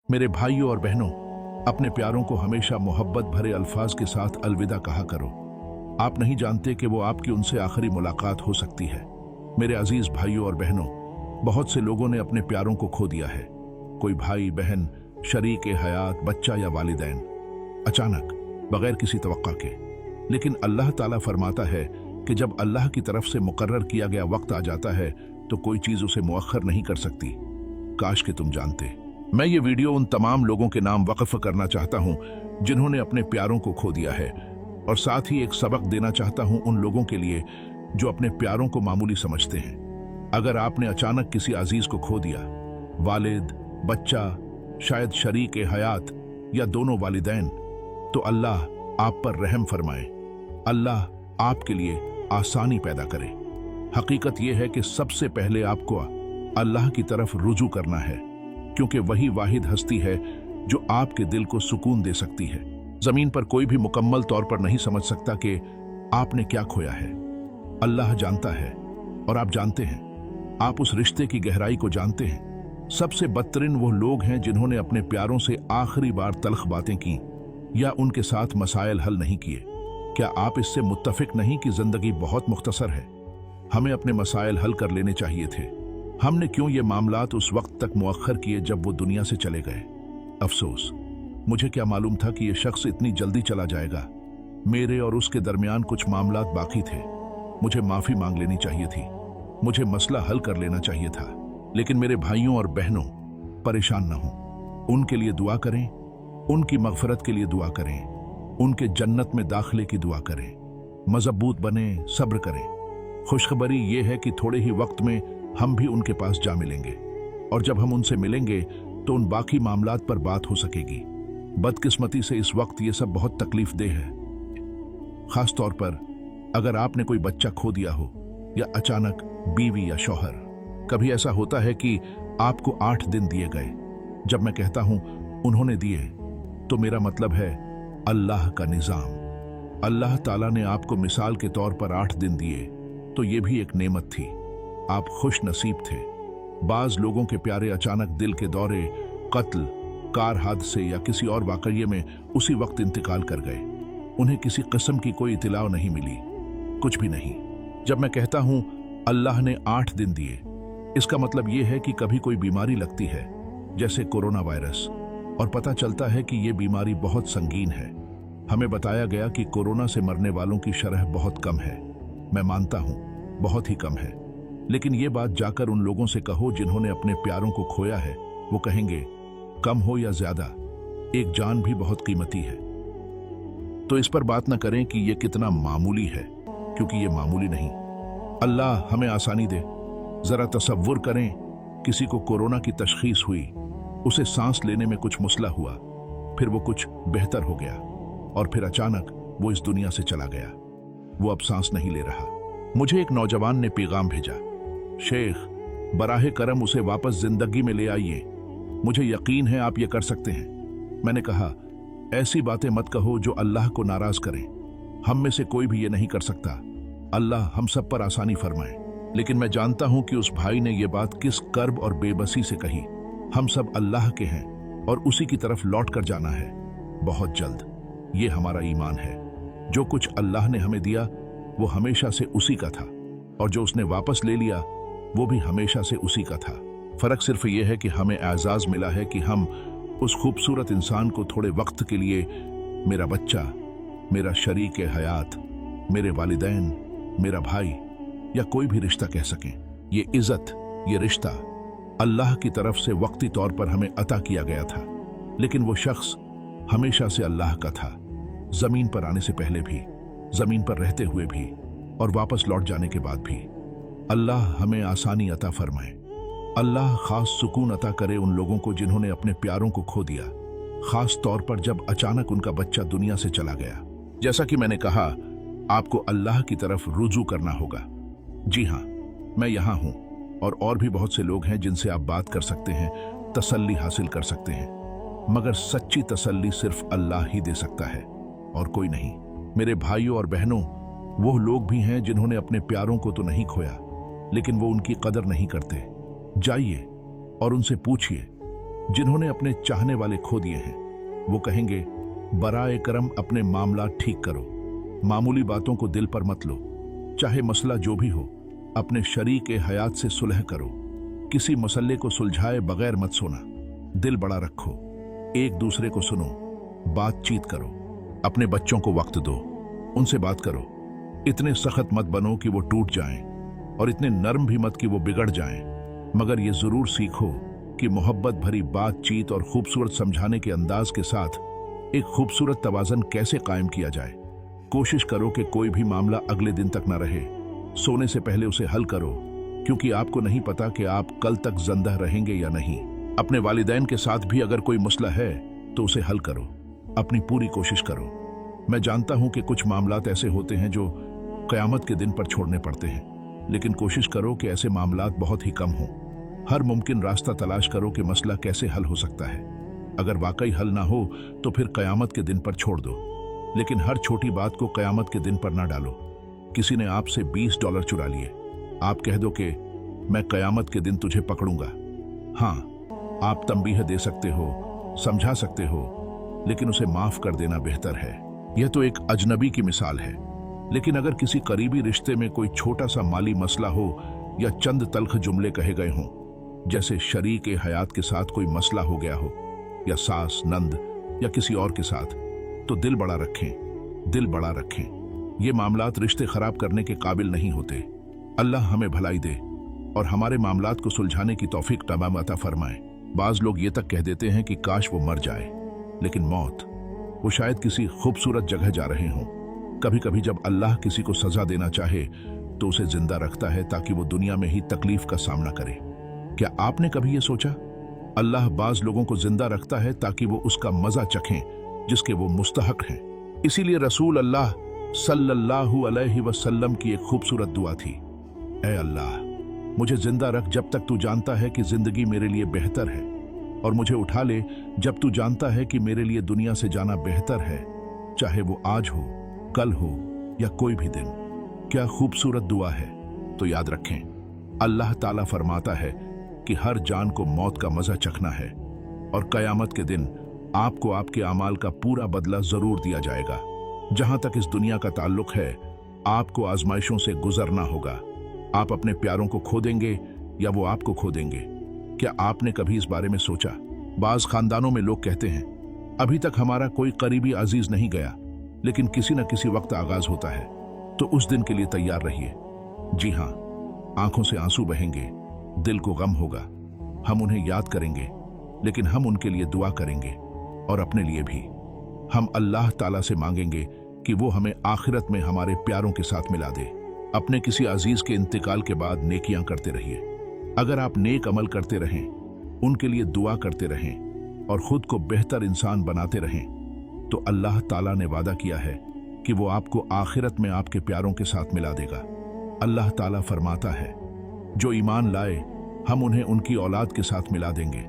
मेरे भाइयों और बहनों, अपने प्यारों को हमेशा मोहब्बत भरे अल्फाज के साथ अलविदा कहा करो। आप नहीं जानते कि वो आपकी उनसे आखिरी मुलाकात हो सकती है। मेरे अजीज भाइयों और बहनों, बहुत से लोगों ने अपने प्यारों को खो दिया है। कोई भाई बहन, शरीक हयात, बच्चा या वालिदैन, अचानक, बगैर किसी तवक्का के। लेकिन अल्लाह ताला फरमाता है कि जब अल्लाह की तरफ से मुकर्रर किया गया वक्त आ जाता है तो कोई चीज उसे मुअख्खर नहीं कर सकती। काश कि तुम जानते। मैं ये वीडियो उन तमाम लोगों के नाम वक्फ करना चाहता हूं जिन्होंने अपने प्यारों को खो दिया है, और साथ ही एक सबक देना चाहता हूं उन लोगों के लिए जो अपने प्यारों को मामूली समझते हैं। अगर आपने अचानक किसी अजीज को खो दिया, वालिद, बच्चा, शायद शरीक हयात या दोनों वालिदैन, तो अल्लाह आप पर रहम फरमाए। अल्लाह आपके लिए आसानी पैदा करे। हकीकत यह है कि सबसे पहले आपको अल्लाह की तरफ रुजू करना है, क्योंकि वही वाहिद हस्ती है जो आपके दिल को सुकून दे सकती है। जमीन पर कोई भी मुकम्मल तौर पर नहीं समझ सकता कि आपने क्या खोया है। अल्लाह जानता है और आप जानते हैं। आप उस रिश्ते की गहराई को जानते हैं। सबसे बदतरीन वो लोग हैं जिन्होंने अपने प्यारों से आखिरी बार तल्ख बातें की या उनके साथ मसाइल हल नहीं किए। क्या आप इससे मुत्तफिक नहीं कि जिंदगी बहुत मुख्तसर है? हमें अपने मसाइल हल कर लेने चाहिए थे। हमने क्यों ये मामलात उस वक्त तक मुअख्खर किए जब वो दुनिया से चले गए? अफसोस, मुझे क्या मालूम था कि ये शख्स इतनी जल्दी चला जाएगा। मेरे और उसके दरमियान कुछ मामलात बाकी थे। मुझे माफी मांग लेनी चाहिए थी। मुझे मसला हल कर लेना चाहिए था। लेकिन मेरे भाइयों और बहनों, परेशान न हो। उनके लिए दुआ करें, उनकी मगफरत के लिए दुआ करें, उनके जन्नत में दाखिले की दुआ करें। मजबूत बने, सब्र करें। खुशखबरी ये है कि थोड़े ही वक्त में हम भी उनके पास जा मिलेंगे, और जब हम उनसे मिलेंगे तो उन बाकी मामलात पर बात हो सकेगी। बदकिस्मती से इस वक्त ये सब बहुत तकलीफ दे है, खास तौर पर अगर आपने कोई बच्चा खो दिया हो या अचानक बीवी या शौहर। कभी ऐसा होता है कि आपको 8 दिन दिए गए। जब मैं कहता हूं उन्होंने दिए, तो मेरा मतलब है अल्लाह का निजाम। अल्लाह ताला ने आपको मिसाल के तौर पर 8 दिन दिए, तो ये भी एक नेमत थी। आप खुश नसीब थे। बाज लोगों के प्यारे अचानक दिल के दौरे, कत्ल, कार हादसे या किसी और वाकये में उसी वक्त इंतकाल कर गए। उन्हें किसी किस्म की कोई इतिला नहीं मिली, कुछ भी नहीं। जब मैं कहता हूं अल्लाह ने 8 दिन दिए, इसका मतलब यह है कि कभी कोई बीमारी लगती है, जैसे कोरोना वायरस, और पता चलता है कि यह बीमारी बहुत संगीन है। हमें बताया गया कि कोरोना से मरने वालों की शरह बहुत कम है। मैं मानता हूं बहुत ही कम है, लेकिन यह बात जाकर उन लोगों से कहो जिन्होंने अपने प्यारों को खोया है। वो कहेंगे कम हो या ज्यादा, एक जान भी बहुत कीमती है। तो इस पर बात न करें कि यह कितना मामूली है, क्योंकि यह मामूली नहीं। अल्लाह हमें आसानी दे। जरा तसव्वुर करें, किसी को कोरोना की तशखीस हुई, उसे सांस लेने में कुछ मसला हुआ, फिर वो कुछ बेहतर हो गया, और फिर अचानक वो इस दुनिया से चला गया। वो अब सांस नहीं ले रहा। मुझे एक नौजवान ने पैगाम भेजा, शेख, बराहे करम उसे वापस जिंदगी में ले आइए। मुझे यकीन है आप ये कर सकते हैं। मैंने कहा, ऐसी बातें मत कहो जो अल्लाह को नाराज करें। हम में से कोई भी ये नहीं कर सकता। अल्लाह हम सब पर आसानी फरमाए। लेकिन मैं जानता हूं कि उस भाई ने यह बात किस कर्ब और बेबसी से कही। हम सब अल्लाह के हैं और उसी की तरफ लौट कर जाना है बहुत जल्द। ये हमारा ईमान है। जो कुछ अल्लाह ने हमें दिया वो हमेशा से उसी का था, और जो उसने वापस ले लिया वो भी हमेशा से उसी का था। फर्क सिर्फ ये है कि हमें एजाज मिला है कि हम उस खूबसूरत इंसान को थोड़े वक्त के लिए मेरा बच्चा, मेरा शरीक हयात, मेरे वालिदैन, मेरा भाई या कोई भी रिश्ता कह सकें। ये इज्जत, ये रिश्ता अल्लाह की तरफ से वक्ती तौर पर हमें अता किया गया था, लेकिन वो शख्स हमेशा से अल्लाह का था। जमीन पर आने से पहले भी, जमीन पर रहते हुए भी, और वापस लौट जाने के बाद भी। अल्लाह हमें आसानी अता फरमाए। अल्लाह खास सुकून अता करे उन लोगों को जिन्होंने अपने प्यारों को खो दिया, खास तौर पर जब अचानक उनका बच्चा दुनिया से चला गया। जैसा कि मैंने कहा, आपको अल्लाह की तरफ रुजू करना होगा। जी हाँ, मैं यहाँ हूँ, और भी बहुत से लोग हैं जिनसे आप बात कर सकते हैं, तसल्ली हासिल कर सकते हैं। मगर सच्ची तसल्ली सिर्फ अल्लाह ही दे सकता है, और कोई नहीं। मेरे भाइयों और बहनों, वो लोग भी हैं जिन्होंने अपने प्यारों को तो नहीं खोया, लेकिन वो उनकी कदर नहीं करते। जाइए और उनसे पूछिए जिन्होंने अपने चाहने वाले खो दिए हैं। वो कहेंगे, बराए करम अपने मामला ठीक करो, मामूली बातों को दिल पर मत लो, चाहे मसला जो भी हो अपने शरीक हयात से सुलह करो, किसी मसले को सुलझाए बगैर मत सोना, दिल बड़ा रखो, एक दूसरे को सुनो, बातचीत करो, अपने बच्चों को वक्त दो, उनसे बात करो, इतने सख्त मत बनो कि वो टूट जाएं और इतने नरम भी मत कि वो बिगड़ जाएं, मगर ये जरूर सीखो कि मोहब्बत भरी बातचीत और खूबसूरत समझाने के अंदाज के साथ एक खूबसूरत तवाज़न कैसे कायम किया जाए। कोशिश करो कि कोई भी मामला अगले दिन तक ना रहे, सोने से पहले उसे हल करो, क्योंकि आपको नहीं पता कि आप कल तक जिंदा रहेंगे या नहीं। अपने वालिदैन के साथ भी अगर कोई मसला है तो उसे हल करो, अपनी पूरी कोशिश करो। मैं जानता हूं कि कुछ मामलात ऐसे होते हैं जो क़यामत के दिन पर छोड़ने पड़ते हैं, लेकिन कोशिश करो कि ऐसे मामलात बहुत ही कम हों। हर मुमकिन रास्ता तलाश करो कि मसला कैसे हल हो सकता है। अगर वाकई हल ना हो तो फिर क़यामत के दिन पर छोड़ दो, लेकिन हर छोटी बात को क़यामत के दिन पर ना डालो। किसी ने आपसे $20 चुरा लिए, आप कह दो कि मैं क़यामत के दिन तुझे पकड़ूंगा। हाँ, आप तंबीह दे सकते हो, समझा सकते हो, लेकिन उसे माफ कर देना बेहतर है। यह तो एक अजनबी की मिसाल है, लेकिन अगर किसी करीबी रिश्ते में कोई छोटा सा माली मसला हो या चंद तल्ख जुमले कहे गए हों, जैसे शरीक हयात के साथ कोई मसला हो गया हो या सास, नंद या किसी और के साथ, तो दिल बड़ा रखें, दिल बड़ा रखें। ये मामलात रिश्ते खराब करने के काबिल नहीं होते। अल्लाह हमें भलाई दे और हमारे मामलात को सुलझाने की तौफीक तमाम अता फरमाए। बाज लोग ये तक कह देते हैं कि काश वो मर जाए, लेकिन मौत, वो शायद किसी खूबसूरत जगह जा रहे हों। कभी कभी जब अल्लाह किसी को सजा देना चाहे तो उसे जिंदा रखता है ताकि वो दुनिया में ही तकलीफ का सामना करे। क्या आपने कभी ये सोचा? अल्लाह बाज लोगों को जिंदा रखता है ताकि वो उसका मजा चखें जिसके वो मुस्तहक हैं। इसीलिए रसूल अल्लाह सल्लल्लाहु अलैहि वसल्लम की एक खूबसूरत दुआ थी, ऐ अल्लाह, मुझे जिंदा रख जब तक तू जानता है कि जिंदगी मेरे लिए बेहतर है, और मुझे उठा ले जब तू जानता है कि मेरे लिए दुनिया से जाना बेहतर है, चाहे वो आज हो, कल हो या कोई भी दिन। क्या खूबसूरत दुआ है। तो याद रखें, अल्लाह ताला फरमाता है कि हर जान को मौत का मजा चखना है, और कयामत के दिन आपको आपके अमाल का पूरा बदला जरूर दिया जाएगा। जहां तक इस दुनिया का ताल्लुक है, आपको आजमाइशों से गुजरना होगा। आप अपने प्यारों को खो देंगे या वो आपको खो देंगे। क्या आपने कभी इस बारे में सोचा? बाज खानदानों में लोग कहते हैं, अभी तक हमारा कोई करीबी अजीज नहीं गया, लेकिन किसी न किसी वक्त आगाज होता है, तो उस दिन के लिए तैयार रहिए। जी हाँ, आंखों से आंसू बहेंगे, दिल को गम होगा, हम उन्हें याद करेंगे, लेकिन हम उनके लिए दुआ करेंगे और अपने लिए भी। हम अल्लाह ताला से मांगेंगे कि वो हमें आखिरत में हमारे प्यारों के साथ मिला दे। अपने किसी अजीज के इंतकाल के बाद नेकियां करते रहिए। अगर आप नेक अमल करते रहें, उनके लिए दुआ करते रहें और खुद को बेहतर इंसान बनाते रहें, तो अल्लाह ताला ने वादा किया है कि वो आपको आखिरत में आपके प्यारों के साथ मिला देगा। अल्लाह ताला फरमाता है, जो ईमान लाए हम उन्हें उनकी औलाद के साथ मिला देंगे।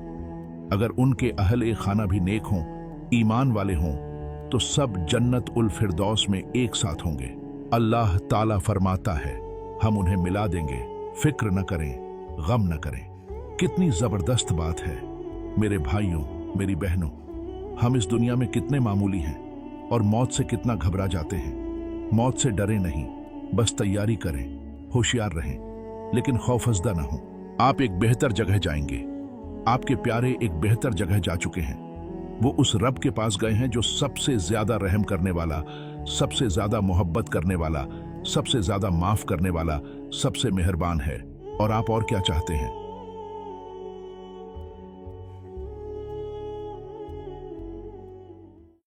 अगर उनके अहले खाना भी नेक हों, ईमान वाले हों, तो सब जन्नत उल फिरदौस में एक साथ होंगे। अल्लाह ताला फरमाता है, हम उन्हें मिला देंगे, फिक्र न करें, गम न करें। कितनी जबरदस्त बात है मेरे भाइयों, मेरी बहनों। हम इस दुनिया में कितने मामूली हैं और मौत से कितना घबरा जाते हैं। मौत से डरे नहीं, बस तैयारी करें, होशियार रहें, लेकिन खौफजदा न हो। आप एक बेहतर जगह जाएंगे। आपके प्यारे एक बेहतर जगह जा चुके हैं। वो उस रब के पास गए हैं जो सबसे ज्यादा रहम करने वाला, सबसे ज्यादा मोहब्बत करने वाला, सबसे ज्यादा माफ करने वाला, सबसे मेहरबान है। और आप और क्या चाहते हैं?